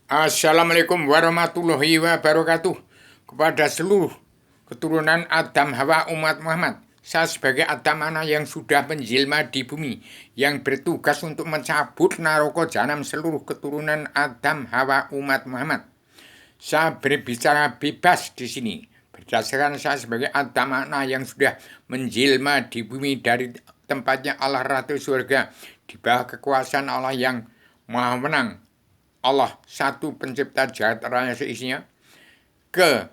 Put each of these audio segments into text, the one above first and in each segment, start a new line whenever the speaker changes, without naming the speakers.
Assalamualaikum warahmatullahi wabarakatuh. Kepada seluruh keturunan Adam Hawa umat Muhammad, saya sebagai Adam anak yang sudah menjelma di bumi, yang bertugas untuk mencabut naraka jahanam seluruh keturunan Adam Hawa umat Muhammad. Saya berbicara bebas di sini, berdasarkan saya sebagai Adam anak yang sudah menjelma di bumi dari tempatnya Allah Ratu Surga, di bawah kekuasaan Allah yang Maha Menang, Allah satu pencipta jagat raya seisinya, ke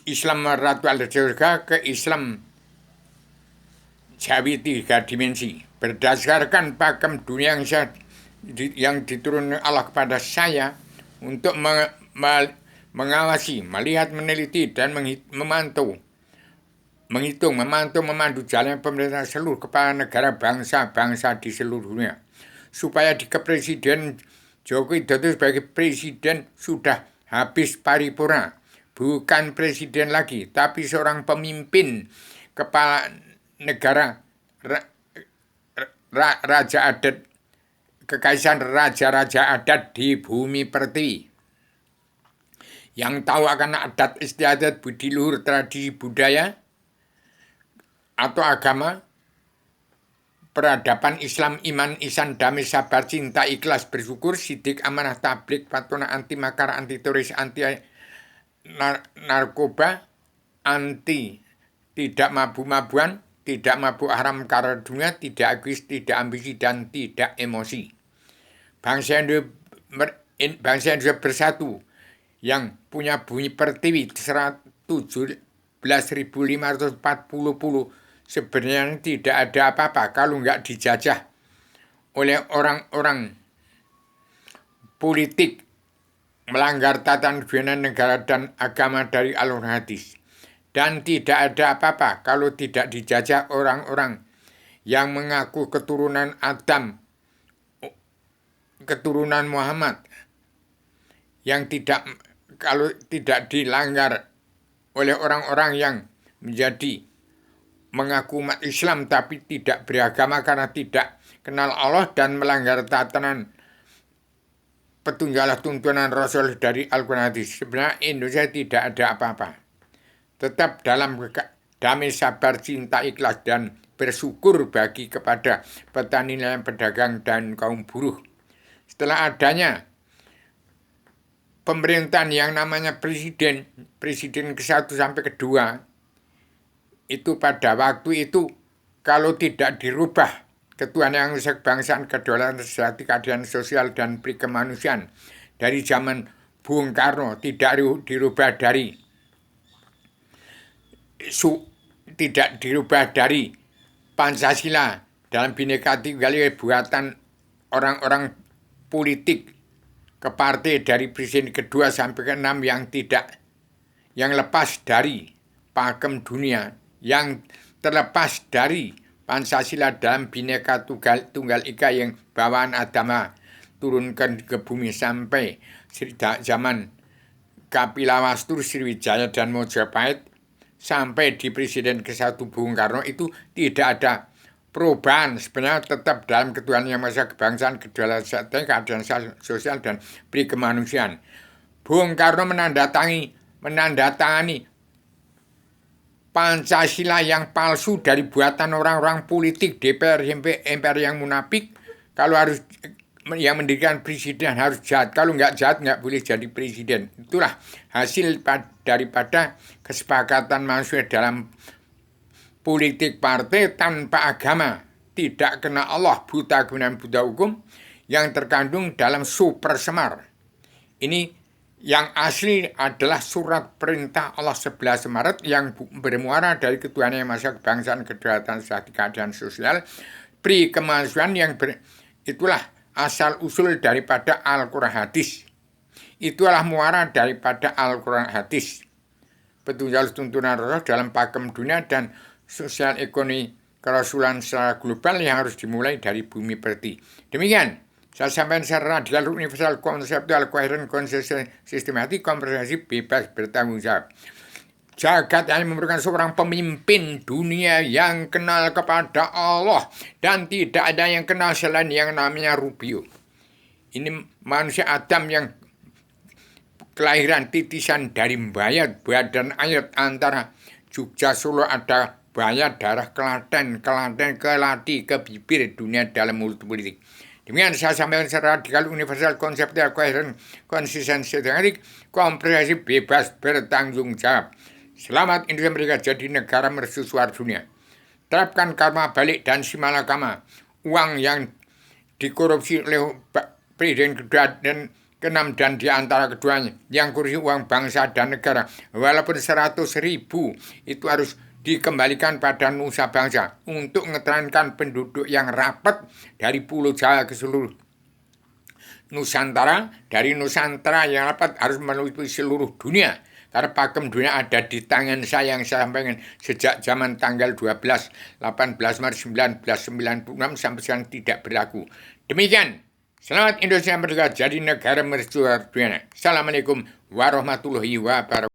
Islam Ratu al Surga, ke Islam Jawi tiga dimensi. Berdasarkan pakem dunia yang diturunkan Allah kepada saya untuk mengawasi, melihat, meneliti, dan memantau, memandu jalannya pemerintahan seluruh kepala negara bangsa-bangsa di seluruh dunia. Supaya di kepresiden Joko Widodo sebagai presiden sudah habis paripurna. Bukan presiden lagi, tapi seorang pemimpin kepala negara, raja adat, kekaisaran raja-raja adat di bumi pertiwi. Yang tahu akan adat istiadat, budi luhur, tradisi budaya, atau agama, peradaban Islam, iman, ihsan, damai, sabar, cinta, ikhlas, bersyukur, sidik, amanah, tablik, patuna, anti makar, anti teroris, anti narkoba, anti tidak mabuk-mabuan, tidak mabuk haram karena dunia, tidak egois, tidak ambisi, dan tidak emosi. Bangsa Indonesia bersatu, yang punya bumi pertiwi 17.540 sebenarnya tidak ada apa-apa kalau nggak dijajah oleh orang-orang politik melanggar tatanan negara dan agama dari alur hadis. Dan tidak ada apa-apa kalau tidak dijajah orang-orang yang mengaku keturunan Adam, keturunan Muhammad, yang kalau tidak dilanggar oleh orang-orang yang mengaku umat Islam tapi tidak beragama karena tidak kenal Allah dan melanggar tatanan petunjuk tuntunan Rasul dari Al-Quran hadis. Sebenarnya Indonesia tidak ada apa-apa. Tetap dalam damai, sabar, cinta, ikhlas, dan bersyukur bagi kepada petani, nelayan, pedagang, dan kaum buruh. Setelah adanya pemerintahan yang namanya presiden ke-1 sampai ke-2, itu pada waktu itu kalau tidak dirubah ketuhanan yang kebangsaan, kedaulatan, sejati, keadilan sosial, dan kemanusiaan dari zaman Bung Karno, tidak dirubah dari Pancasila dalam Bhinneka Tunggal Ika buatan orang-orang politik ke partai dari presiden ke-2 sampai ke-6 yang lepas dari pakem dunia, yang terlepas dari Pancasila dalam Bhinneka Tunggal Ika yang bawaan agama turunkan ke bumi sampai zaman Kapilawastur, Sriwijaya, dan Mojopahit sampai di presiden ke-1 Bung Karno, itu tidak ada perubahan. Sebenarnya tetap dalam ketuhanan yang maha kebangsaan, kedaulatan, keadilan sosial, dan kemanusiaan. Bung Karno menandatangani Pancasila yang palsu dari buatan orang-orang politik DPR, MPR yang munafik. Kalau harus yang mendirikan presiden harus jahat, kalau nggak jahat nggak boleh jadi presiden. Itulah hasil daripada kesepakatan manusia dalam politik partai tanpa agama, tidak kena Allah, buta kebenaran, buta hukum, yang terkandung dalam Super Semar. Ini yang asli adalah surat perintah Allah 11 Maret yang bermuara dari ketuhanan yang maha kebangsaan, kedaulatan, sejati, keadilan sosial, kemanusiaan, yang itulah asal usul daripada Al-Quran hadis. Itulah muara daripada Al-Quran hadis. Petunjuk tuntunan Rasul dalam pakem dunia dan sosial ekonomi kerasulan secara global yang harus dimulai dari bumi pertiwi. Demikian saya sampaikan secara radikal, universal, konseptual, koheren, sistematik, komprehensif, bebas, bertanggung jawab. Jagat hanya memerlukan seorang pemimpin dunia yang kenal kepada Allah, dan tidak ada yang kenal selain yang namanya Rubio. Ini manusia Adam yang kelahiran titisan dari Mbayat, badan ayat antara Jogja Solo ada Bayat, darah Klaten, Klaten Kelati, ke bibir dunia dalam politik. Demikian saya sampaikan secara radikal, universal, konseptual, koheren, konsistensi, komprehensif, bebas, bertanggung jawab. Selamat Indonesia Merdeka jadi negara mercusuar dunia. Terapkan karma balik dan simalakama. Uang yang dikorupsi oleh Presiden kedua dan keenam dan di antara keduanya yang kursi uang bangsa dan negara walaupun 100.000 itu harus dikembalikan pada nusa bangsa untuk ngetrankan penduduk yang rapat dari Pulau Jawa ke seluruh Nusantara, dari Nusantara yang rapat harus menuju seluruh dunia. Karena pakem dunia ada di tangan saya yang saya sampaikan sejak zaman tanggal 18 Maret 1996 sampai sekarang tidak berlaku. Demikian. Selamat Indonesia Merdeka jadi negara mercusuar dunia. Assalamualaikum warahmatullahi wabarakatuh.